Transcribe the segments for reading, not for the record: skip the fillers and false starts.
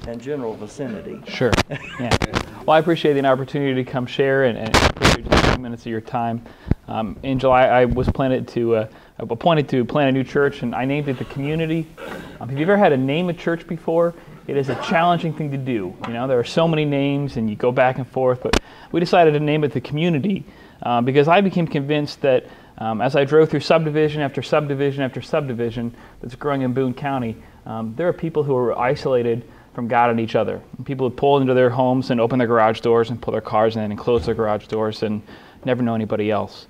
and general vicinity. Sure. Yeah. Well, I appreciate the opportunity to come share and appreciate just a few minutes of your time. In July, I was appointed to plant a new church, and I named it the Community. Have you ever had to name a church before? It is a challenging thing to do. You know, there are so many names, and you go back and forth. But we decided to name it the Community because I became convinced that as I drove through subdivision after subdivision after subdivision that's growing in Boone County, there are people who are isolated from God and each other. And people would pull into their homes and open their garage doors and pull their cars in and close their garage doors and never know anybody else.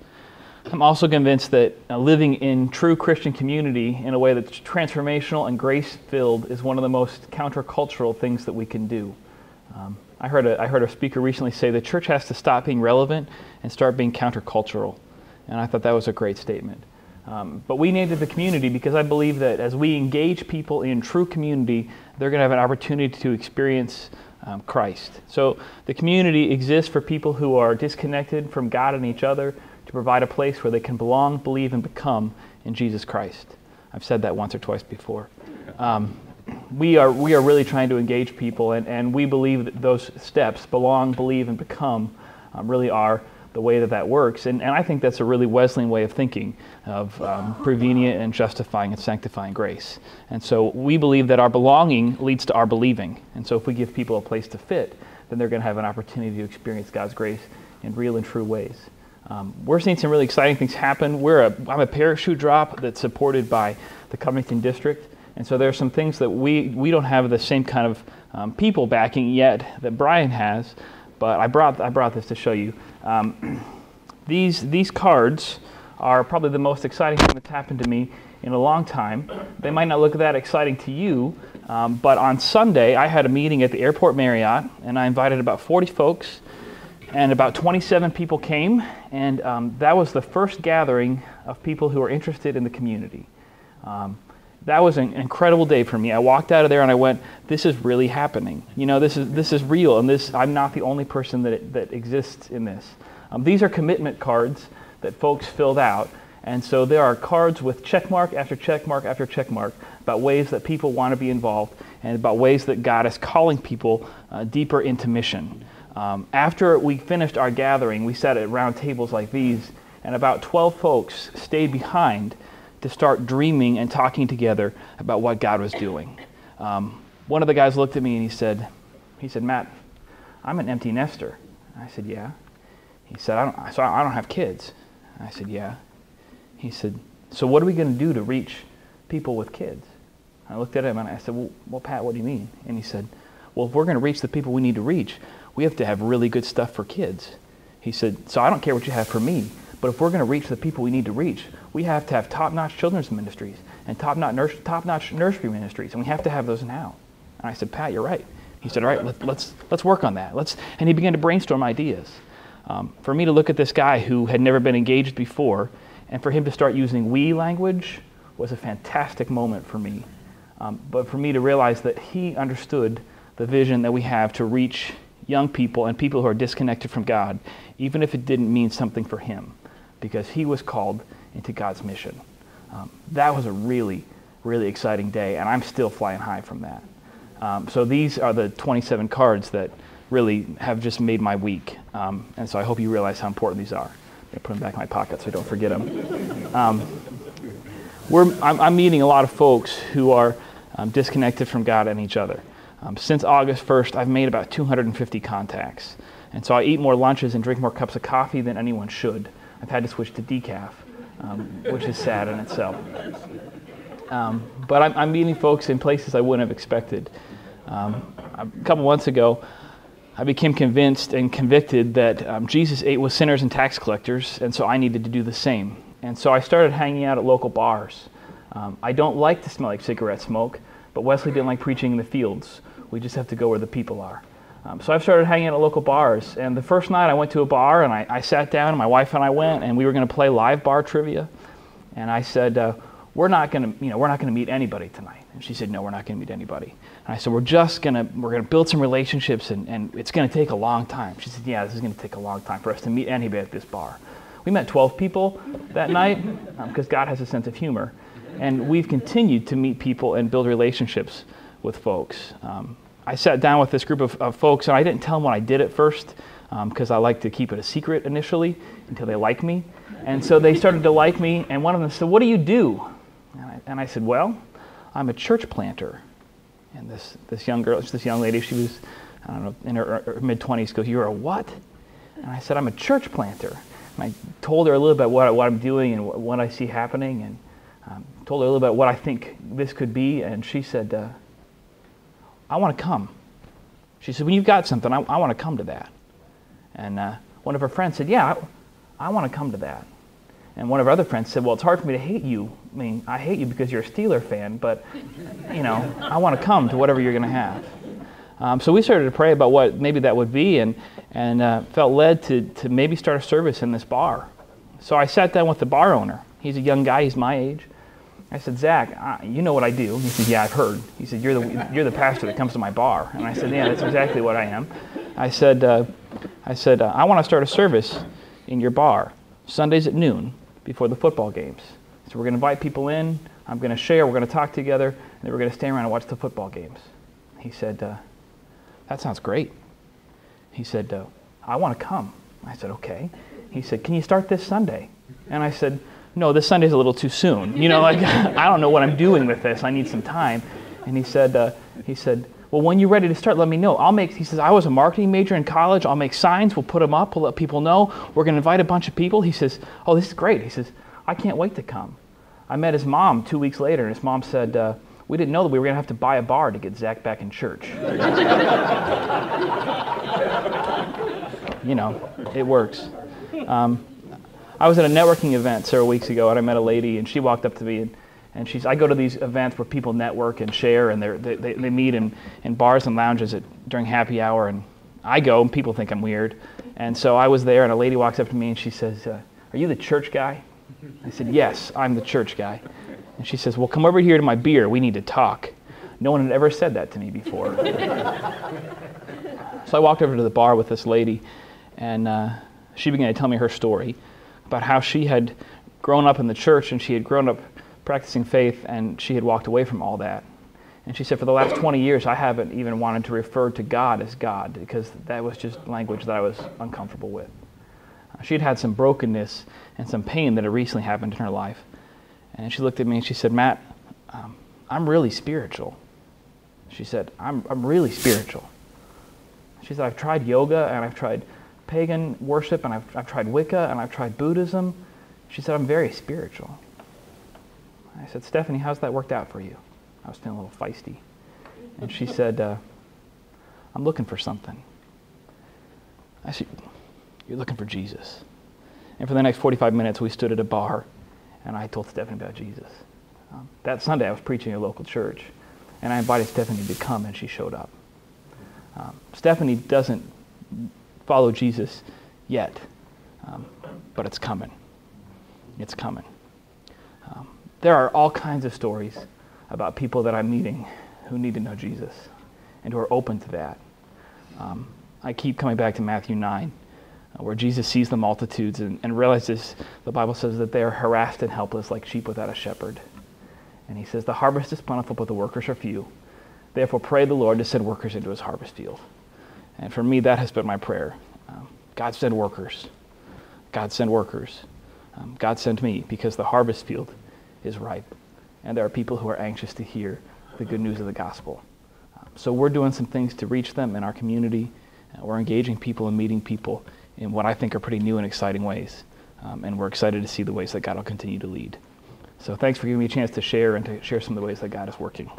I'm also convinced that living in true Christian community in a way that's transformational and grace-filled is one of the most countercultural things that we can do. I heard a speaker recently say the church has to stop being relevant and start being countercultural. And I thought that was a great statement. But we named it the Community because I believe that as we engage people in true community, they're going to have an opportunity to experience Christ. So the community exists for people who are disconnected from God and each other to provide a place where they can belong, believe, and become in Jesus Christ. I've said that once or twice before. We are really trying to engage people, and we believe that those steps, belong, believe, and become, really are the way that works. And I think that's a really Wesleyan way of thinking of prevenient and justifying and sanctifying grace. And so we believe that our belonging leads to our believing. And so if we give people a place to fit, then they're going to have an opportunity to experience God's grace in real and true ways. We're seeing some really exciting things happen. I'm a parachute drop that's supported by the Covington District. And so there are some things that we don't have the same kind of people backing yet that Brian has. But I brought this to show you. These cards are probably the most exciting thing that's happened to me in a long time. They might not look that exciting to you, but on Sunday I had a meeting at the Airport Marriott, and I invited about 40 folks, and about 27 people came, and that was the first gathering of people who are interested in the community. That was an incredible day for me. I walked out of there and I went, this is really happening. You know, this is real, and I'm not the only person that exists in this. These are commitment cards that folks filled out, and so there are cards with check mark after check mark after check mark about ways that people want to be involved and about ways that God is calling people deeper into mission. After we finished our gathering, we sat at round tables like these, and about 12 folks stayed behind to start dreaming and talking together about what God was doing. One of the guys looked at me and he said, Matt, I'm an empty nester. I said, yeah. He said, I don't have kids. I said, yeah. He said, so what are we going to do to reach people with kids? I looked at him and I said, well, Pat, what do you mean? And he said, well, if we're going to reach the people we need to reach, we have to have really good stuff for kids. He said, so I don't care what you have for me, but if we're going to reach the people we need to reach, we have to have top-notch children's ministries and top-notch nursery ministries, and we have to have those now. And I said, Pat, you're right. He said, all right, let's work on that. And he began to brainstorm ideas. For me to look at this guy who had never been engaged before, and for him to start using we language was a fantastic moment for me. But for me to realize that he understood the vision that we have to reach young people and people who are disconnected from God, even if it didn't mean something for him, because he was called into God's mission. That was a really, really exciting day, and I'm still flying high from that. So these are the 27 cards that really have just made my week. And so I hope you realize how important these are. I'm going to put them back in my pocket so I don't forget them. I'm meeting a lot of folks who are disconnected from God and each other. Since August 1st, I've made about 250 contacts. And so I eat more lunches and drink more cups of coffee than anyone should. I've had to switch to decaf, which is sad in itself. But I'm meeting folks in places I wouldn't have expected. A couple months ago, I became convinced and convicted that Jesus ate with sinners and tax collectors, and so I needed to do the same. And so I started hanging out at local bars. I don't like to smell like cigarette smoke, but Wesley didn't like preaching in the fields. We just have to go where the people are. So I've started hanging out at local bars, and the first night I went to a bar and I sat down, and my wife and I went, and we were going to play live bar trivia. And I said, we're not going to meet anybody tonight. And she said, no, we're not going to meet anybody. And I said, we're going to build some relationships, and it's going to take a long time. She said, yeah, this is going to take a long time for us to meet anybody at this bar. We met 12 people that night because God has a sense of humor. And we've continued to meet people and build relationships with folks. I sat down with this group of folks, and I didn't tell them what I did at first, because I like to keep it a secret initially until they like me. And so they started to like me, and one of them said, "What do you do?" And I said, "Well, I'm a church planter." And this young lady, she was, I don't know, in her mid-20s, goes, "You're a what?" And I said, "I'm a church planter." And I told her a little bit what I'm doing and what I see happening, and told her a little bit what I think this could be, and she said, "I want to come." She said, "When you've got something, I want to come to that." And one of her friends said, "Yeah, I want to come to that." And one of her other friends said, "Well, it's hard for me to hate you. I mean, I hate you because you're a Steeler fan, but, you know, I want to come to whatever you're going to have." So we started to pray about what maybe that would be, and felt led to maybe start a service in this bar. So I sat down with the bar owner. He's a young guy. He's my age. I said, "Zach, you know what I do?" He said, "Yeah, I've heard." He said, "You're the pastor that comes to my bar." And I said, "Yeah, that's exactly what I am." I said, "I want to start a service in your bar, Sundays at noon before the football games. So we're going to invite people in. I'm going to share. We're going to talk together, and then we're going to stay around and watch the football games." He said, "That sounds great." He said, "I want to come." I said, "Okay." He said, "Can you start this Sunday?" And I said, "No, this Sunday's a little too soon. You know, like, I don't know what I'm doing with this. I need some time." And he said, "Well, when you're ready to start, let me know. He says, "I was a marketing major in college. I'll make signs. We'll put them up. We'll let people know. We're going to invite a bunch of people." He says, "Oh, this is great." He says, "I can't wait to come." I met his mom 2 weeks later, and his mom said, "We didn't know that we were going to have to buy a bar to get Zach back in church." You know, it works. I was at a networking event several weeks ago, and I met a lady, and she walked up to me, and I go to these events where people network and share, and they meet in bars and lounges during happy hour, and I go, and people think I'm weird. And so I was there, and a lady walks up to me, and she says, "Are you the church guy?" I said, "Yes, I'm the church guy." And she says, "Well, come over here to my beer. We need to talk." No one had ever said that to me before. So I walked over to the bar with this lady, and she began to tell me her story about how she had grown up in the church, and she had grown up practicing faith, and she had walked away from all that. And she said, "For the last 20 years, I haven't even wanted to refer to God as God, because that was just language that I was uncomfortable with." She'd had some brokenness and some pain that had recently happened in her life. And she looked at me and she said, "Matt, I'm really spiritual." She said, I'm really spiritual. She said, "I've tried yoga, and I've tried pagan worship, and I've tried Wicca, and I've tried Buddhism." She said, "I'm very spiritual." I said, "Stephanie, how's that worked out for you?" I was feeling a little feisty. And she said, "I'm looking for something." I said, "You're looking for Jesus." And for the next 45 minutes, we stood at a bar, and I told Stephanie about Jesus. That Sunday, I was preaching at a local church, and I invited Stephanie to come, and she showed up. Stephanie doesn't follow Jesus yet, but it's coming. It's coming. There are all kinds of stories about people that I'm meeting who need to know Jesus and who are open to that. I keep coming back to Matthew 9, where Jesus sees the multitudes and realizes, the Bible says, that they are harassed and helpless like sheep without a shepherd. And he says, "The harvest is plentiful, but the workers are few. Therefore pray the Lord to send workers into his harvest field." And for me, that has been my prayer. God send workers. God send workers. God send me, because the harvest field is ripe. And there are people who are anxious to hear the good news of the gospel. So we're doing some things to reach them in our community. We're engaging people and meeting people in what I think are pretty new and exciting ways. And we're excited to see the ways that God will continue to lead. So thanks for giving me a chance to share and to share some of the ways that God is working.